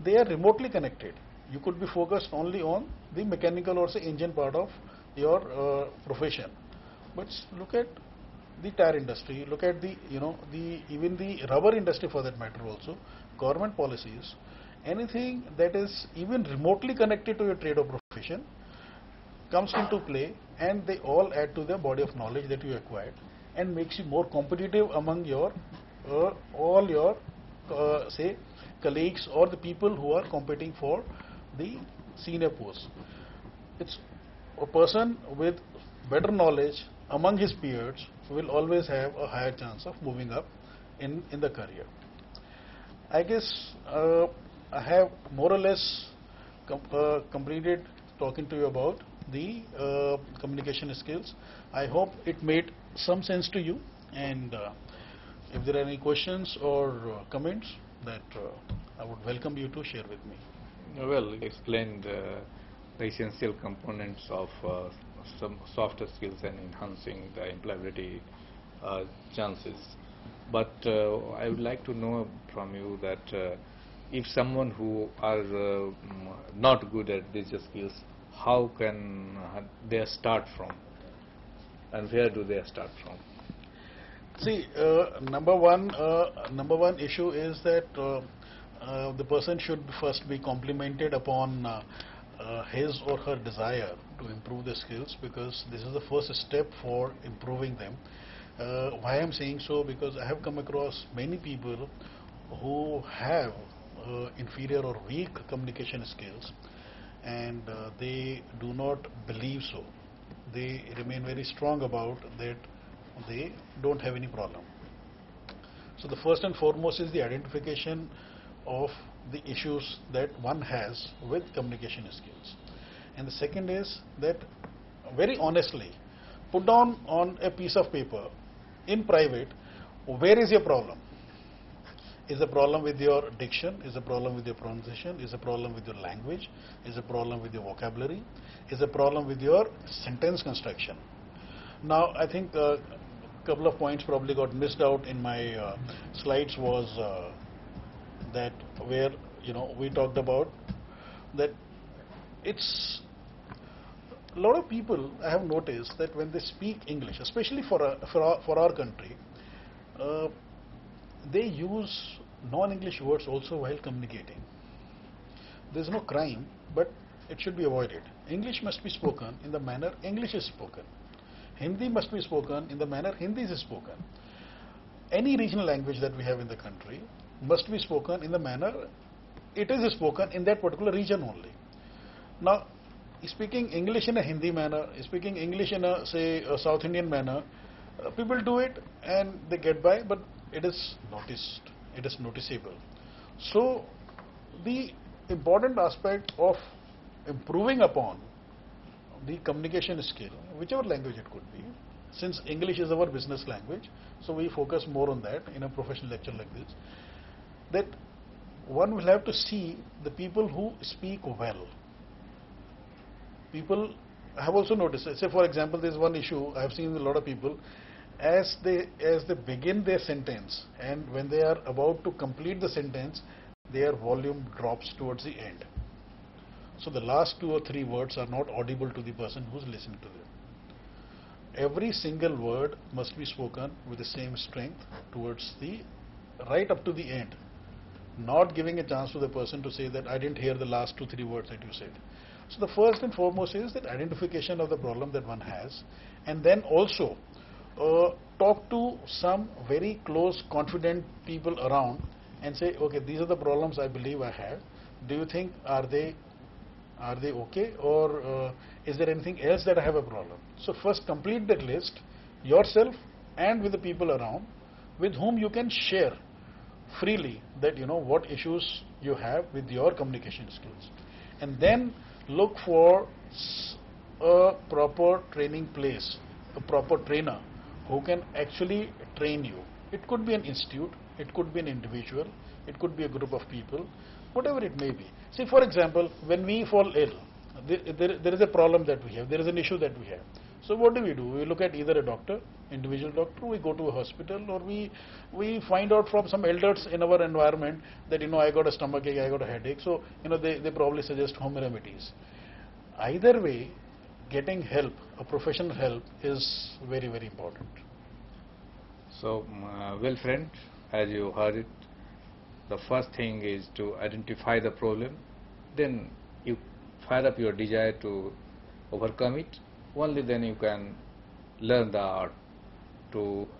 they are remotely connected. You could be focused only on the mechanical or, say, engine part of your profession, but look at the tire industry, look at the, even the rubber industry for that matter also, government policies, anything that is even remotely connected to your trade or profession comes into play, and they all add to the body of knowledge that you acquired and makes you more competitive among your all your say colleagues or the people who are competing for the senior posts. It's a person with better knowledge among his peers will always have a higher chance of moving up in the career. I guess I have more or less completed talking to you about the communication skills. I hope it made some sense to you, and if there are any questions or comments, that I would welcome you to share with me.
Well, you explained the essential components of some softer skills and enhancing the employability chances. But I would like to know from you that if someone who are not good at these skills, how can they start from, and where do they start from?
See, number one issue is that the person should first be complimented upon his or her desire to improve the skills, because this is the first step for improving them. Why I'm saying so? Because I have come across many people who have inferior or weak communication skills, and they do not believe so. They remain very strong about that they don't have any problem. So the first and foremost is the identification of the issues that one has with communication skills. And the second is that very honestly put down on a piece of paper in private, where is your problem? Is the problem with your diction? Is the problem with your pronunciation? Is the problem with your language? Is the problem with your vocabulary? Is the problem with your sentence construction? Now, I think a couple of points probably got missed out in my slides was that where we talked about that it's a lot of people I have noticed that when they speak English, especially for our country, they use non-English words also while communicating. There's no crime, but it should be avoided. English must be spoken in the manner English is spoken. Hindi must be spoken in the manner Hindi is spoken. Any regional language that we have in the country must be spoken in the manner it is spoken in that particular region only. Now, speaking English in a Hindi manner, speaking English in a, say, a South Indian manner, people do it and they get by, but it is noticed, it is noticeable. So, the important aspect of improving upon the communication skill, whichever language it could be, since English is our business language, so we focus more on that in a professional lecture like this, that one will have to see the people who speak well. People, I have also noticed, say for example, there is one issue I have seen with a lot of people, as they begin their sentence and when they are about to complete the sentence, their volume drops towards the end. So the last 2 or 3 words are not audible to the person who's listening to them. Every single word must be spoken with the same strength towards the right up to the end, not giving a chance to the person to say that I didn't hear the last 2 3 words that you said. So the first and foremost is that identification of the problem that one has, and then also talk to some very close, confident people around and say, okay, these are the problems I believe I have. Do you think are they okay, or is there anything else that I have a problem? So first complete that list yourself and with the people around with whom you can share freely that what issues you have with your communication skills, and then look for a proper training place, a proper trainer who can actually train you. It could be an institute, it could be an individual, it could be a group of people, whatever it may be. See, for example, when we fall ill, there is a problem that we have, there is an issue that we have. So what do? We look at either a doctor, individual doctor, we go to a hospital, or we find out from some elders in our environment that I got a stomach ache, I got a headache, so they probably suggest home remedies. Either way, getting help, a professional help, is very, very important.
So, well, friend, as you heard it, the first thing is to identify the problem, then you fire up your desire to overcome it. Only then you can learn the art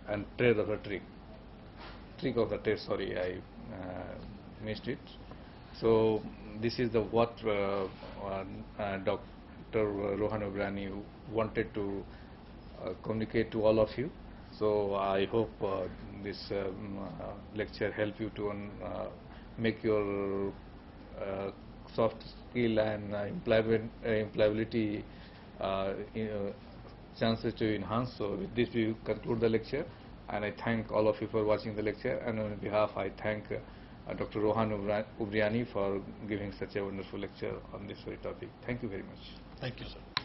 and trade of the trick of the trade. Sorry, I missed it. So this is the what Dr. Rohan Ubriani wanted to communicate to all of you. So I hope this lecture help you to make your soft skill and employability chances to enhance. So with this we conclude the lecture, and I thank all of you for watching the lecture, and on behalf I thank Dr. Rohan Ubriani for giving such a wonderful lecture on this very topic. Thank you very much.
Thank you, sir.